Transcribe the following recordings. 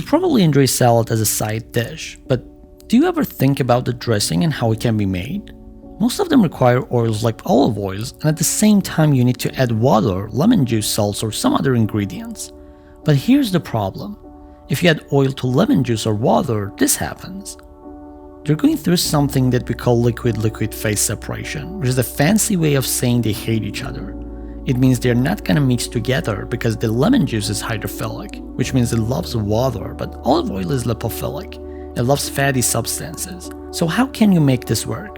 probably enjoy salad as a side dish, but do you ever think about the dressing and how it can be made? Most of them require oils like olive oils, and at the same time you need to add water, lemon juice, salts, or some other ingredients. But here's the problem. If you add oil to lemon juice or water, this happens. They're going through something that we call liquid-liquid phase separation, which is a fancy way of saying they hate each other. It means they're not gonna mix together because the lemon juice is hydrophilic, which means it loves water, but olive oil is lipophilic. It loves fatty substances. So how can you make this work?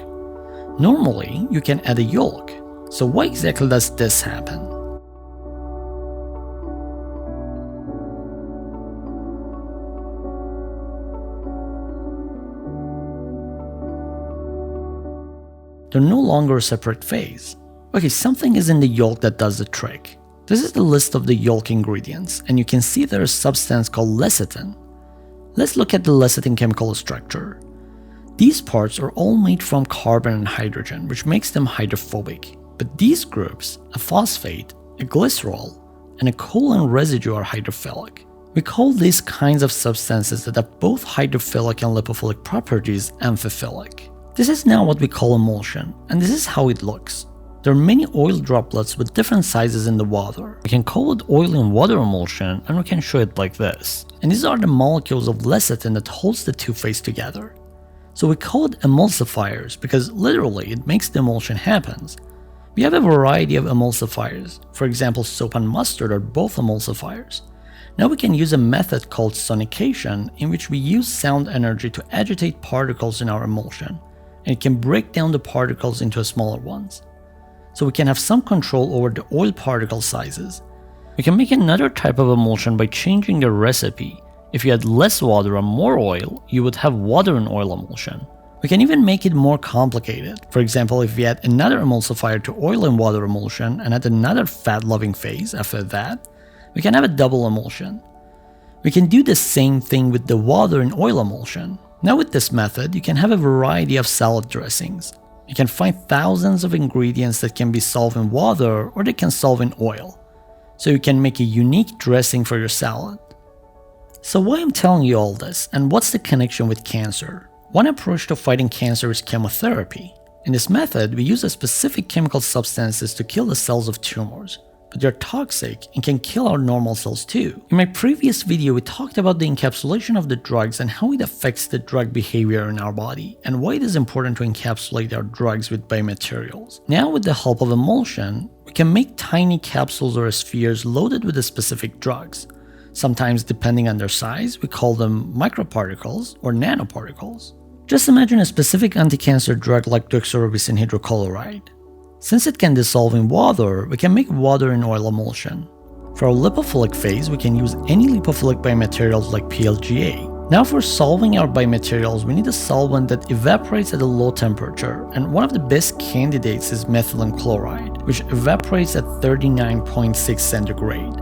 Normally, you can add a yolk. So why exactly does this happen? They're no longer a separate phase. Okay, something is in the yolk that does the trick. This is the list of the yolk ingredients, and you can see there is a substance called lecithin. Let's look at the lecithin chemical structure. These parts are all made from carbon and hydrogen, which makes them hydrophobic. But these groups, a phosphate, a glycerol, and a colon residue are hydrophilic. We call these kinds of substances that have both hydrophilic and lipophilic properties amphiphilic. This is now what we call emulsion, and this is how it looks. There are many oil droplets with different sizes in the water. We can call it oil in water emulsion, and we can show it like this. And these are the molecules of lecithin that holds the two phases together. So we call it emulsifiers because literally it makes the emulsion happen. We have a variety of emulsifiers. For example, soap and mustard are both emulsifiers. Now we can use a method called sonication in which we use sound energy to agitate particles in our emulsion, and it can break down the particles into smaller ones. So we can have some control over the oil particle sizes. We can make another type of emulsion by changing the recipe. If you add less water and more oil, you would have water and oil emulsion. We can even make it more complicated. For example, if we add another emulsifier to oil and water emulsion and add another fat-loving phase after that, we can have a double emulsion. We can do the same thing with the water and oil emulsion. Now with this method, you can have a variety of salad dressings. You can find thousands of ingredients that can be solved in water or they can solve in oil. So you can make a unique dressing for your salad. So why I'm telling you all this, and what's the connection with cancer? One approach to fighting cancer is chemotherapy. In this method, we use a specific chemical substances to kill the cells of tumors, but they're toxic and can kill our normal cells too. In my previous video, we talked about the encapsulation of the drugs and how it affects the drug behavior in our body, and why it is important to encapsulate our drugs with biomaterials. Now with the help of emulsion, we can make tiny capsules or spheres loaded with the specific drugs. Sometimes, depending on their size, we call them microparticles or nanoparticles. Just imagine a specific anti-cancer drug like doxorubicin hydrochloride. Since it can dissolve in water, we can make water in oil emulsion. For our lipophilic phase, we can use any lipophilic biomaterials like PLGA. Now for solving our biomaterials, we need a solvent that evaporates at a low temperature, and one of the best candidates is methylene chloride, which evaporates at 39.6 centigrade.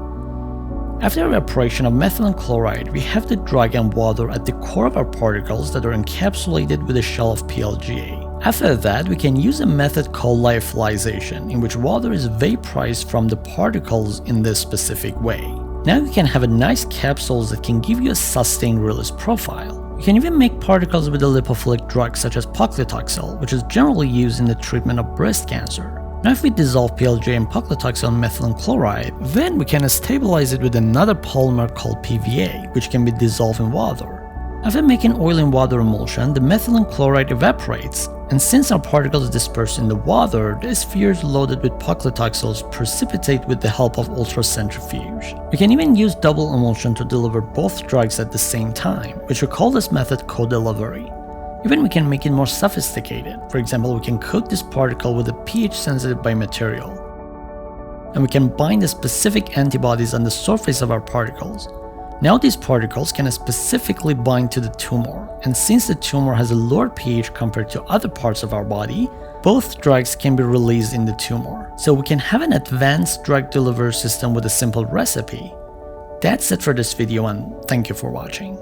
After evaporation of methylene chloride, we have the drug and water at the core of our particles that are encapsulated with a shell of PLGA. After that, we can use a method called lyophilization, in which water is vaporized from the particles in this specific way. Now you can have a nice capsules that can give you a sustained release profile. You can even make particles with a lipophilic drug such as paclitaxel, which is generally used in the treatment of breast cancer. Now if we dissolve PLGA and paclitaxel in methylene chloride, then we can stabilize it with another polymer called PVA, which can be dissolved in water. After making oil in water emulsion, the methylene chloride evaporates, and since our particles disperse in the water, the spheres loaded with paclitaxels precipitate with the help of ultracentrifuge. We can even use double emulsion to deliver both drugs at the same time, which we call this method co-delivery. Even we can make it more sophisticated. For example, we can coat this particle with a pH-sensitive biomaterial, and we can bind the specific antibodies on the surface of our particles. Now these particles can specifically bind to the tumor, and since the tumor has a lower pH compared to other parts of our body, both drugs can be released in the tumor. So we can have an advanced drug delivery system with a simple recipe. That's it for this video, and thank you for watching.